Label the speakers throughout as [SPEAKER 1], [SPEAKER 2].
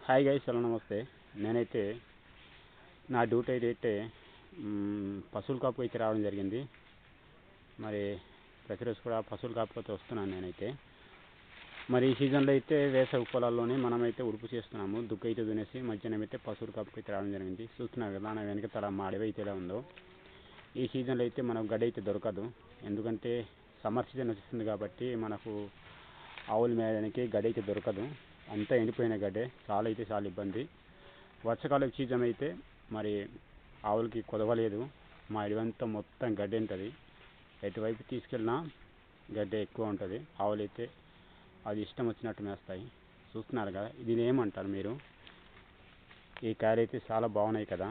[SPEAKER 1] Hi guys, hello నమస్తే. నేనైతే నా డ్యూటీ అయితే పశువుల కాపుకి అయితే రావడం జరిగింది. మరి ప్రతిరోజు కూడా పశువుల కాపుకి వస్తున్నాను నేనైతే. మరి ఈ సీజన్లో అయితే వేసవి పొలాల్లోనే మనమైతే ఉడుపు చేస్తున్నాము. దుక్కు అయితే దునేసి మధ్యాహ్నం అయితే పశువుల కాపుకి అయితే రావడం జరిగింది. చూస్తున్నారు కదా నా వెనక తల మా అడవి అయితే ఎలా ఉందో. ఈ సీజన్లో అయితే మనకు గడ్డి అయితే దొరకదు, ఎందుకంటే సమ్మర్ సీజన్ వచ్చింది కాబట్టి మనకు ఆవులు మేయడానికి గడ్డి అయితే దొరకదు. అంతా ఎండిపోయిన గడ్డే, చాలా ఇబ్బంది. వర్షాకాలం సీజన్ అయితే మరి ఆవులకి కొదవలేదు. మా అడవంతా మొత్తం గడ్డి ఉంటుంది, ఎటువైపు తీసుకెళ్ళినా గడ్డి ఎక్కువ ఉంటుంది. ఆవులు అయితే అది ఇష్టం వచ్చినట్టు మేస్తాయి. చూస్తున్నారు కదా, ఇది ఏమంటారు మీరు? ఈ కాయలు అయితే చాలా బాగున్నాయి కదా,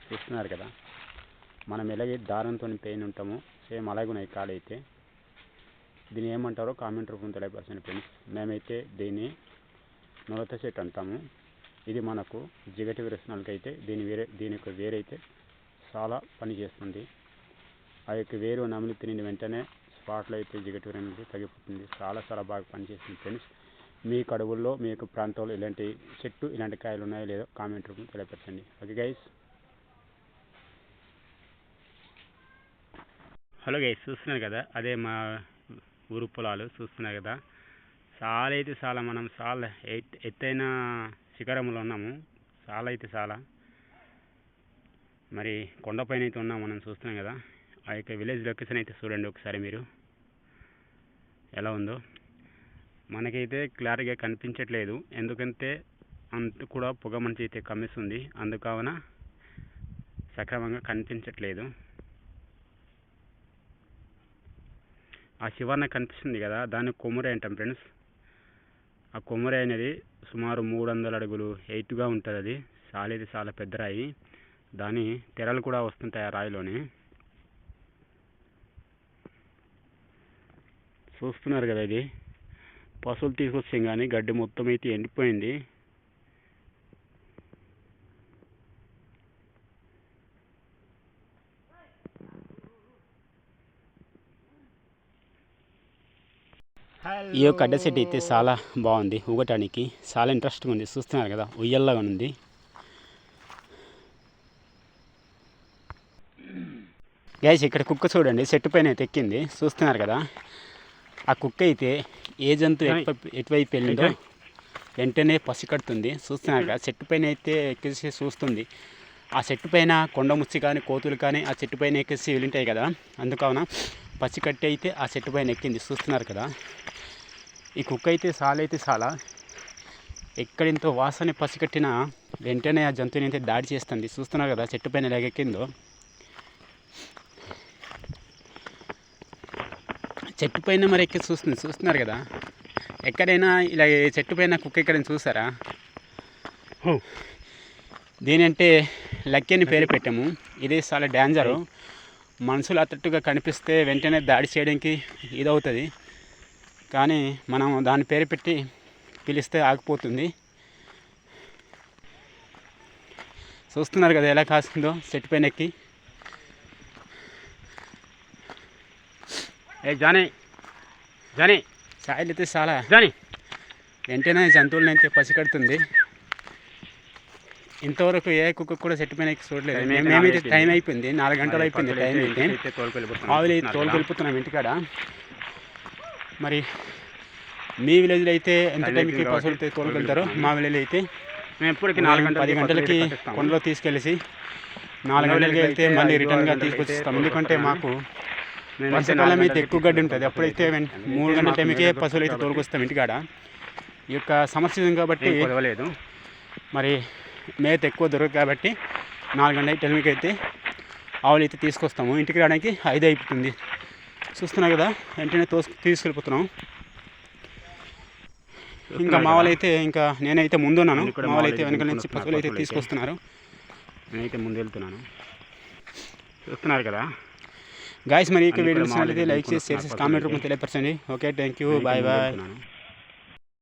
[SPEAKER 1] చూస్తున్నారు కదా. మనం ఎలాగే దారంతో పెయిన్ ఉంటాము, సేమ్ అలాగే ఉన్నాయి కాయలు అయితే. దీన్ని ఏమంటారో కామెంట్ రూపంలో తెలియపరచండి ఫ్రెండ్స్. మేమైతే దీన్ని నులత చెట్టు అంటాము. ఇది మనకు జిగటి విరసనాలకి అయితే దీని యొక్క వేరైతే చాలా పని చేస్తుంది. ఆ యొక్క వేరు నమిలి తిని వెంటనే స్పాట్లో అయితే జిగటి విరసనాలకి తగ్గిపోతుంది. చాలా బాగా పనిచేస్తుంది ఫ్రెండ్స్. మీ కడువుల్లో మీ యొక్క ప్రాంతంలో ఇలాంటి చెట్టు ఇలాంటి కాయలు ఉన్నాయో లేదో కామెంట్ రూపంలో తెలియపరచండి. Okay guys. హలో గైస్, చూస్తున్నారు కదా, అదే మా ఊరు పొలాలు చూస్తున్నారు కదా. చాలా మనం చాలా ఎత్తైన శిఖరంలో ఉన్నాము. చాలా మరి కొండపైన అయితే ఉన్నాము మనం, చూస్తున్నాం కదా. ఆ యొక్క విలేజ్ లొకేషన్ అయితే చూడండి ఒకసారి మీరు ఎలా ఉందో. మనకైతే క్లియర్గా కనిపించట్లేదు, ఎందుకంటే అంత కూడా పొగ మంచి అయితే కమ్మిస్తుంది, అందుకావున సక్రమంగా కనిపించట్లేదు. ఆ శివర్ణ కనిపిస్తుంది కదా, దాన్ని కొమ్మరి అంటాం ఫ్రెండ్స్. ఆ కొమ్మరి అనేది సుమారు 300 అడుగులు ఎయిట్గా ఉంటుంది. అది చాలా పెద్ద రాయి. దాని తెరలు కూడా వస్తుంటాయి ఆ రాయిలోనే. చూస్తున్నారు కదా, ఇది పశువులు తీసుకొచ్చాం కానీ గడ్డి మొత్తం అయితే ఎండిపోయింది. ఈ యొక్క అడ్డ సెట్ అయితే చాలా బాగుంది, ఊగటానికి చాలా ఇంట్రెస్ట్గా ఉంది. చూస్తున్నారు కదా, ఉయ్యల్లాగా ఉంది. గైస్, ఇక్కడ కుక్క చూడండి, చెట్టు పైన అయితే ఎక్కింది. చూస్తున్నారు కదా, ఆ కుక్క అయితే ఏ జంతువు ఎటువైపు వెళ్ళిందో వెంటనే పసికడుతుంది. చూస్తున్నారు కదా, చెట్టు పైన అయితే ఎక్కేసి చూస్తుంది. ఆ చెట్టు పైన కొండముచ్చి కానీ కోతులు కానీ ఆ చెట్టు పైన ఎక్కేసి వెళ్ళింటాయి కదా, అందుకావున పసికట్టి అయితే ఆ చెట్టు పైన ఎక్కింది. చూస్తున్నారు కదా, ఈ కుక్క అయితే చాలా ఎక్కడింతో వాసన పసికట్టిన వెంటనే ఆ జంతువుని అయితే దాడి చేస్తుంది. చూస్తున్నారు కదా, చెట్టు పైన ఎలాగెక్కిందో. చెట్టు పైన మరి ఎక్కి చూస్తున్నారు కదా. ఎక్కడైనా ఇలా చెట్టు పైన కుక్క ఎక్కడైనా చూసారా? దీనంటే లక్కీ అని పేరు పెట్టాము. ఇది చాలా డేంజరు. మనుషులు అతట్టుగా కనిపిస్తే వెంటనే దాడి చేయడానికి ఇదవుతుంది, కానీ మనం దాని పేరు పెట్టి పిలిస్తే ఆగిపోతుంది. చూస్తున్నారు కదా ఎలా కాస్తుందో చెట్టు పైన ఎక్కి. జానీ సాయిల్ అయితే చాలా వెంటనే జంతువులను అయితే పసికడుతుంది. ఇంతవరకు ఏ కుక్క కూడా చెట్టు పైన ఎక్కి చూడలేదు. మేమైతే టైం అయిపోయింది, 4 గంటలు అయిపోయింది టైం అయితే. ఆవులు తోలుకెళ్ళిపోతున్నాం ఇంటికాడ. మరి మీ విలేజ్లో అయితే ఎంత టైంకి పశువులు తోలుకెళ్తారో, మా విలేజ్ అయితే మేము ఎప్పటికీ 10 గంటలకి కొండలో తీసుకెళ్ళేసి 4 గంటలకి వెళ్తే మళ్ళీ రిటర్న్గా తీసుకొచ్చిస్తాం. ఎందుకంటే మాకు వర్షాకాలం అయితే ఎక్కువ గడ్డి ఉంటుంది. అప్పుడైతే 3 గంటల టైంకే పశువులు అయితే తోలుకొస్తాం ఇంటికాడ. ఈ యొక్క సమ్మర్ సీజన్ కాబట్టి కుదవలేదు, మరి మేత ఎక్కువ దొరకదు కాబట్టి 4 గంటల టైంకి అయితే ఆవులు అయితే తీసుకొస్తాము. ఇంటికి రావడానికి 5 అయిపోతుంది. చూస్తున్నావు కదా, వెంటనే తీసుకెళ్ళిపోతున్నాం. ఇంకా మా వాళ్ళైతే, ఇంకా నేనైతే ముందున్నాను, మా వాళ్ళైతే వెనకాల నుంచి పశువులు అయితే తీసుకొస్తున్నారు. నేనైతే ముందు వెళ్తున్నాను. చూస్తున్నారు కదా గాయస్. మరి ఈ వీడియో నచ్చినట్లయితే లైక్ చేసి షేర్ చేసి కామెంట్ రూపంలో తెలియపరచండి. Okay, thank you, bye.